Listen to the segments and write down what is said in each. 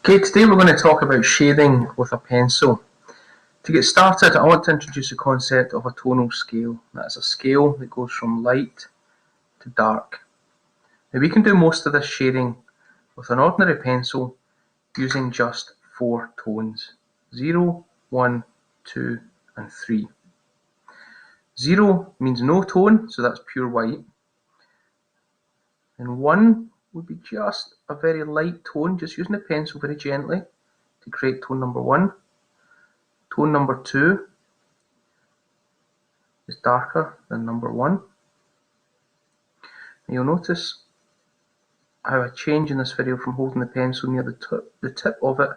Okay, today we're going to talk about shading with a pencil. To get started, I want to introduce the concept of a tonal scale. That's a scale that goes from light to dark. Now we can do most of this shading with an ordinary pencil using just 4 tones: 0, 1, 2 and 3. 0 means no tone, so that's pure white. And 1 would be just a very light tone, just using the pencil very gently to create tone number 1. Tone number 2 is darker than number 1. And you'll notice how I change in this video from holding the pencil near the tip of it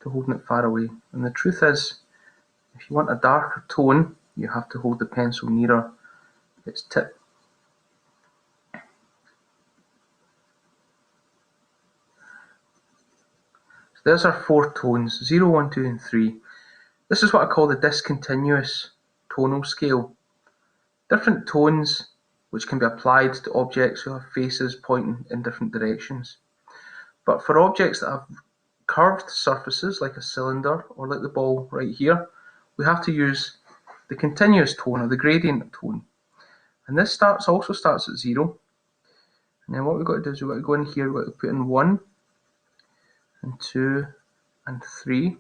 to holding it far away. And the truth is, if you want a darker tone, you have to hold the pencil nearer its tip. So there's our 4 tones: 0, 1, 2 and 3. This is what I call the discontinuous tonal scale. Different tones which can be applied to objects who have faces pointing in different directions. But for objects that have curved surfaces like a cylinder or like the ball right here, we have to use the continuous tone or the gradient tone. And this also starts at 0. And then what we've got to do is we've got to go in here, we've got to put in 1 and 2 and 3. And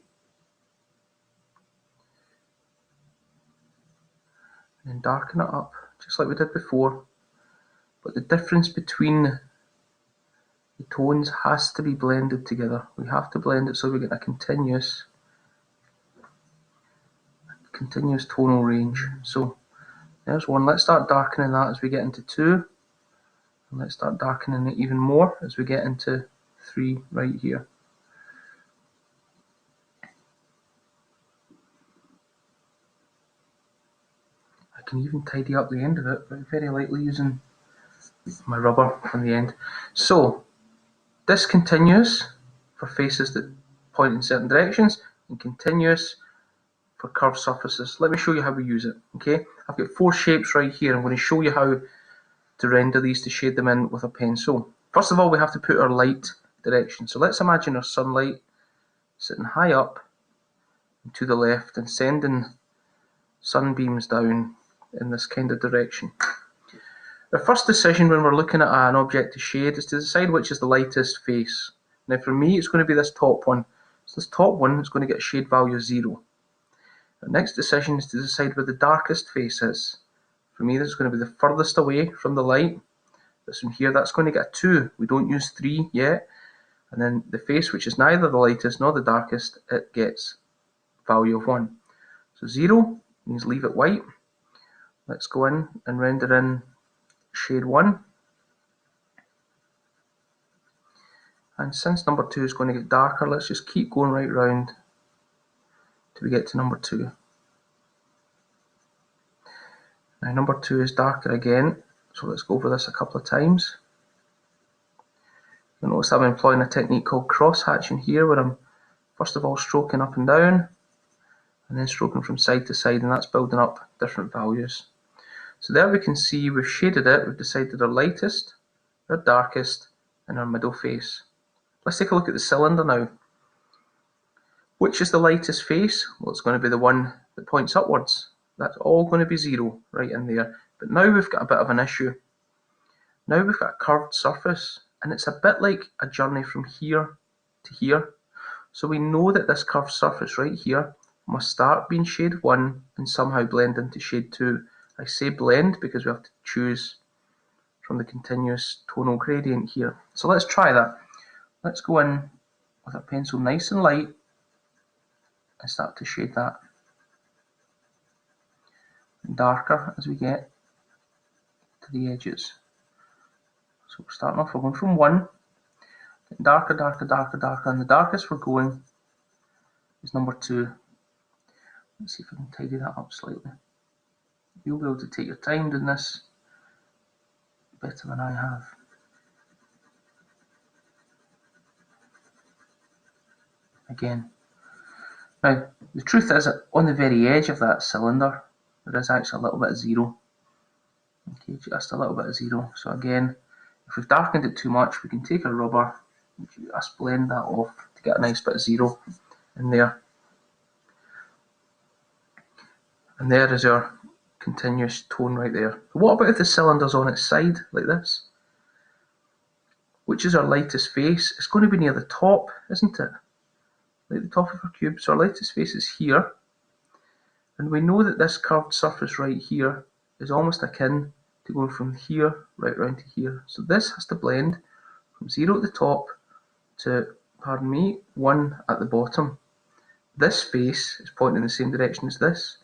then darken it up, just like we did before. But the difference between the tones has to be blended together. We have to blend it so we get a continuous tonal range. So there's 1. Let's start darkening that as we get into 2. And let's start darkening it even more as we get into 3 right here. I can even tidy up the end of it, but very lightly using my rubber on the end. So discontinuous for faces that point in certain directions, and continuous for curved surfaces. Let me show you how we use it. Okay, I've got 4 shapes right here. I'm going to show you how to render these, to shade them in with a pencil. First of all, we have to put our light direction. So let's imagine our sunlight sitting high up and to the left and sending sunbeams down in this kind of direction. The first decision when we're looking at an object to shade is to decide which is the lightest face. Now for me, it's going to be this top one. So this top one is going to get a shade value of 0. The next decision is to decide where the darkest face is. For me, this is going to be the furthest away from the light. This one here, that's going to get a 2. We don't use 3 yet. And then the face which is neither the lightest nor the darkest, it gets value of 1. So 0 means leave it white. Let's go in and render in shade 1. And since number 2 is going to get darker, let's just keep going right round till we get to number 2. Now number 2 is darker again, so let's go over this a couple of times. You'll notice I'm employing a technique called cross hatching here, where I'm first of all stroking up and down, and then stroking from side to side, and that's building up different values. So there we can see we've shaded it, we've decided our lightest, our darkest, and our middle face. Let's take a look at the cylinder now. Which is the lightest face? Well, it's going to be the one that points upwards. That's all going to be 0 right in there. But now we've got a bit of an issue. Now we've got a curved surface, and it's a bit like a journey from here to here. So we know that this curved surface right here must start being shade 1 and somehow blend into shade 2. I say blend because we have to choose from the continuous tonal gradient here. So let's try that. Let's go in with a pencil nice and light and start to shade that darker as we get to the edges. So we're starting off, we're going from 1, getting darker, darker, darker, darker, and the darkest we're going is number 2. Let's see if I can tidy that up slightly. You'll be able to take your time doing this better than I have. Again. Now, the truth is that on the very edge of that cylinder, there is actually a little bit of 0. Okay, just a little bit of 0. So again, if we've darkened it too much, we can take a rubber Just blend that off to get a nice bit of zero in there. And there is our continuous tone right there. What about if the cylinder's on its side, like this? Which is our lightest face? It's going to be near the top, isn't it? Like the top of our cube. So our lightest face is here. And we know that this curved surface right here is almost akin to going from here right round to here. So this has to blend from 0 at the top to, pardon me, 1 at the bottom. This face is pointing in the same direction as this,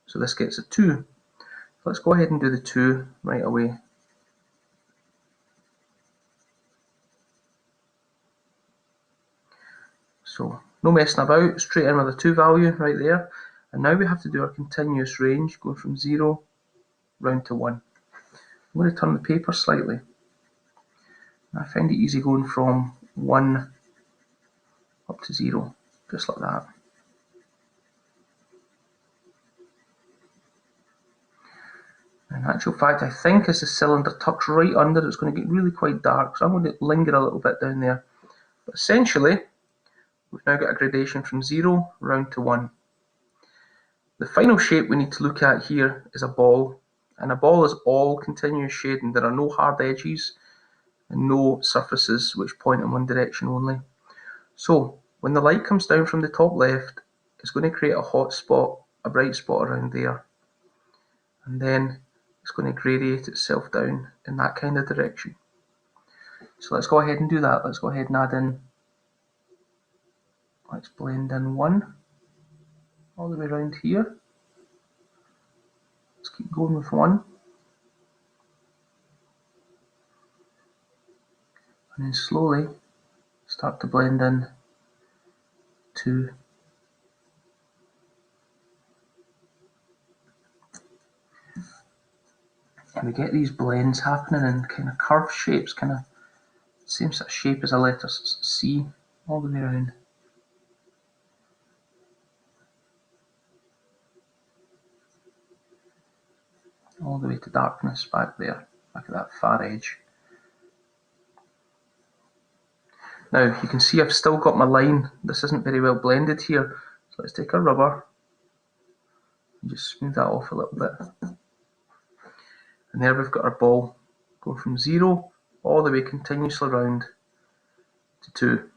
so this gets a 2. So let's go ahead and do the 2 right away. So no messing about, straight in with a 2 value right there. And now we have to do our continuous range going from 0 round to 1. I'm going to turn the paper slightly. I find it easy going from 1 up to 0, just like that. In actual fact, I think as the cylinder tucks right under, it's going to get really quite dark, so I'm going to linger a little bit down there. But essentially, we've now got a gradation from 0 round to 1. The final shape we need to look at here is a ball, and a ball is all continuous shading. There are no hard edges and no surfaces which point in one direction only. So when the light comes down from the top left, it's going to create a hot spot, a bright spot around there, and then it's going to gradate itself down in that kind of direction. So let's go ahead and do that. Let's go ahead and add in, let's blend in 1 all the way around here. Let's keep going with 1. And then slowly start to blend in 2. And we get these blends happening in kind of curved shapes, kind of same sort of shape as a letter C all the way around. All the way to darkness back there, back at that far edge. Now you can see I've still got my line. This isn't very well blended here. So let's take a rubber and just smooth that off a little bit. And there we've got our ball going from 0 all the way continuously round to 2.